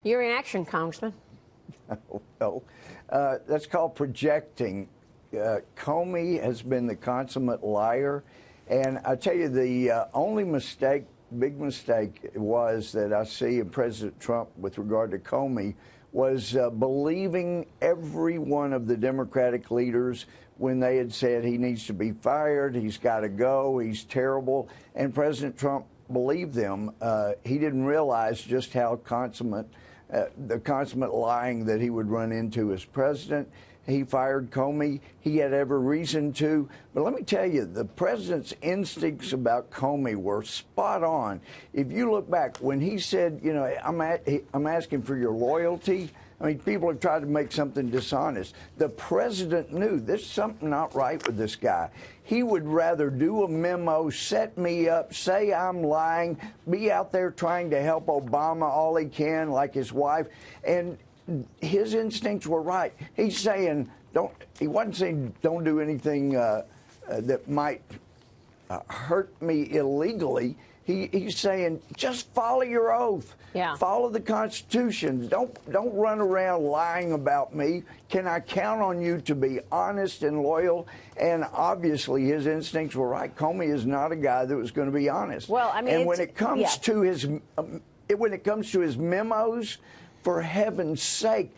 Your reaction, Congressman? Well, that's called projecting. Comey has been the consummate liar. And I tell you, the only mistake, big mistake, was that I see in President Trump with regard to Comey was believing every one of the Democratic leaders when they had said he needs to be fired, he's got to go, he's terrible. And President Trump believed them. He didn't realize just how consummate, the consummate lying that he would run into as president. He fired Comey. He had every reason to. But let me tell you, the president's instincts about Comey were spot on. If you look back, when he said, you know, I'm asking for your loyalty, I mean, people have tried to make something dishonest. The president knew there's something not right with this guy. He would rather do a memo, set me up, say I'm lying, be out there trying to help Obama all he can, like his wife. And his instincts were right. He's saying, he wasn't saying don't do anything that might hurt me illegally. He's saying just follow your oath. Yeah. Follow the Constitution. Don't run around lying about me. Can I count on you to be honest and loyal? And obviously his instincts were right. Comey is not a guy that was going to be honest. Well, I mean, and when it comes to his memos, for heaven's sake,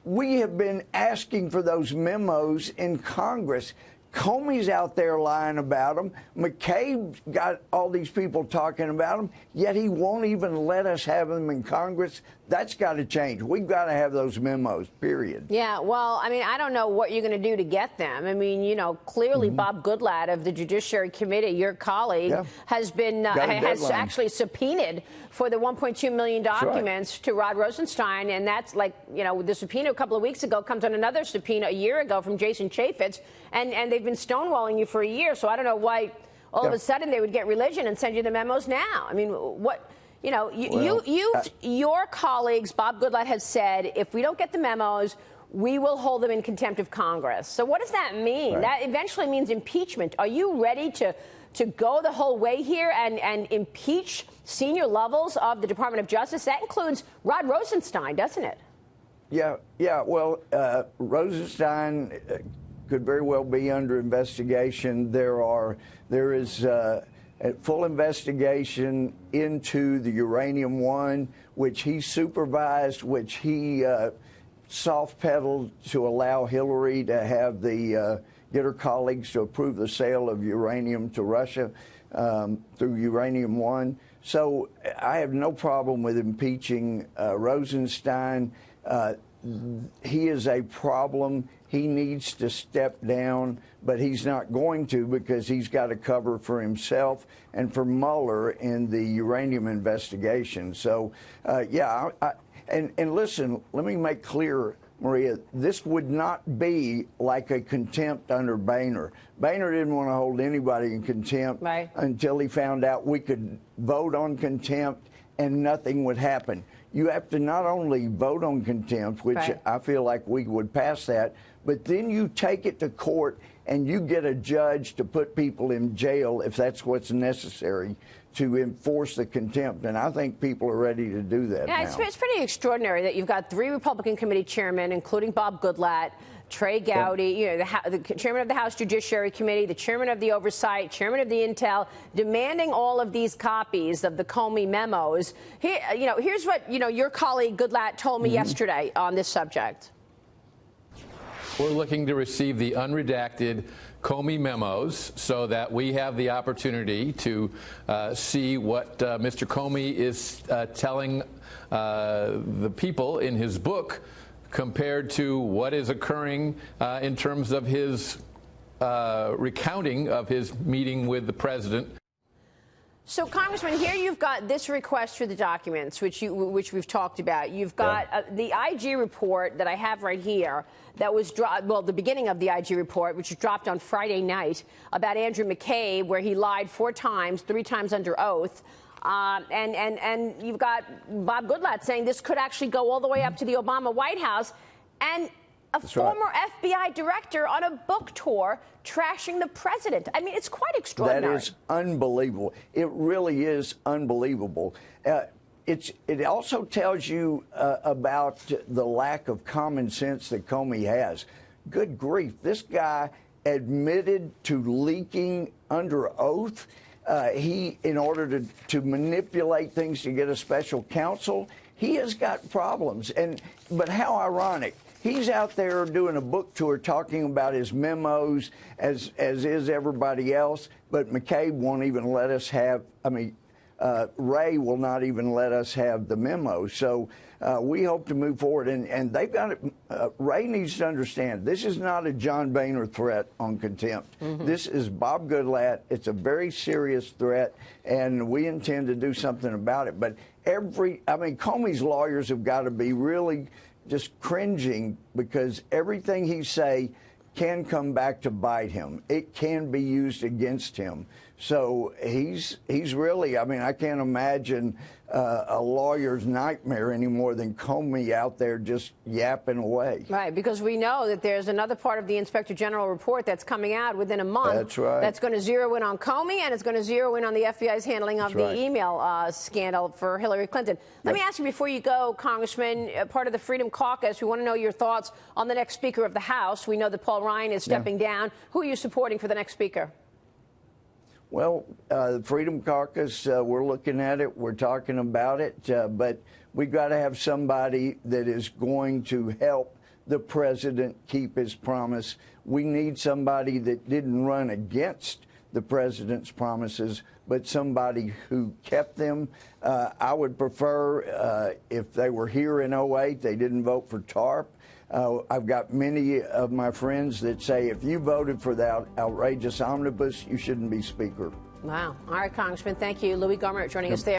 we have been asking for those memos in Congress. Comey's out there lying about them. McCabe got all these people talking about them, yet he won't even let us have them in Congress. That's got to change. We've got to have those memos, period. Yeah, well, I mean, I don't know what you're going to do to get them. I mean, you know, clearly Bob Goodlatte of the Judiciary Committee, your colleague, has been has actually subpoenaed for the 1.2 million documents to Rod Rosenstein. And that's like, you know, the subpoena a couple of weeks ago comes on another subpoena a year ago from Jason Chaffetz. And they've been stonewalling you for a year. So I don't know why all of a sudden they would get religion and send you the memos now. I mean, what? You know, your colleagues, Bob Goodlatte has said, if we don't get the memos, we will hold them in contempt of Congress. So what does that mean? That eventually means impeachment. Are you ready to go the whole way here and impeach senior levels of the Department of Justice? That includes Rod Rosenstein, doesn't it? Yeah. Well, Rosenstein could very well be under investigation. There is a full investigation into the Uranium One, which he supervised, which he soft-pedaled to allow Hillary to have get her colleagues to approve the sale of uranium to Russia through Uranium One. So I have no problem with impeaching Rosenstein. He is a problem. He needs to step down, but he's not going to because he's got to cover for himself and for Mueller in the uranium investigation. So, and listen, let me make clear, Maria, this would not be like a contempt under Boehner. Boehner didn't want to hold anybody in contempt until he found out we could vote on contempt and nothing would happen. You have to not only vote on contempt, which I feel like we would pass that, but then you take it to court and you get a judge to put people in jail if that's what's necessary to enforce the contempt. And I think people are ready to do that now. It's pretty extraordinary that you've got 3 Republican committee chairmen, including Bob Goodlatte, Trey Gowdy, you know, the chairman of the House Judiciary Committee, the chairman of the Oversight, chairman of the Intel, demanding all of these copies of the Comey memos. Here's what, your colleague Goodlatte told me yesterday on this subject. We're looking to receive the unredacted Comey memos so that we have the opportunity to see what Mr. Comey is telling the people in his book compared to what is occurring in terms of his recounting of his meeting with the president. So, Congressman, here you've got this request for the documents, which we've talked about. You've got the IG report that I have right here that was dropped, well, the beginning of the IG report, which was dropped on Friday night, about Andrew McCabe, where he lied 4 times, 3 times under oath. And you've got Bob Goodlatte saying this could actually go all the way up to the Obama White House. And a former FBI director on a book tour trashing the president. I mean, it's quite extraordinary. That is unbelievable. It really is unbelievable. it also tells you about the lack of common sense that Comey has. Good grief, this guy admitted to leaking under oath. In order to manipulate things to get a special counsel, he has got problems. But how ironic. He's out there doing a book tour talking about his memos, as is everybody else, but McCabe won't even let us have, Ray will not even let us have the memo. So we hope to move forward. And they've got it. Ray needs to understand this is not a John Boehner threat on contempt. This is Bob Goodlatte. It's a very serious threat, and we intend to do something about it. But Comey's lawyers have got to be really just cringing, because everything he say can come back to bite him. It can be used against him. So he's really, I can't imagine a lawyer's nightmare any more than Comey out there just yapping away. Right, because we know that there's another part of the Inspector General report that's coming out within a month. That's right. That's going to zero in on Comey, and it's going to zero in on the FBI's handling of the email scandal for Hillary Clinton. Let me ask you before you go, Congressman, part of the Freedom Caucus, we want to know your thoughts on the next Speaker of the House. We know that Paul Ryan is stepping down. Who are you supporting for the next Speaker? Well, the Freedom Caucus, we're looking at it. We're talking about it. But we've got to have somebody that is going to help the president keep his promise. We need somebody that didn't run against the president's promises, but somebody who kept them. I would prefer, if they were here in 2008, they didn't vote for TARP. I've got many of my friends that say if you voted for that outrageous omnibus, you shouldn't be Speaker. Wow. All right, Congressman, thank you. Louie Gohmert joining us there.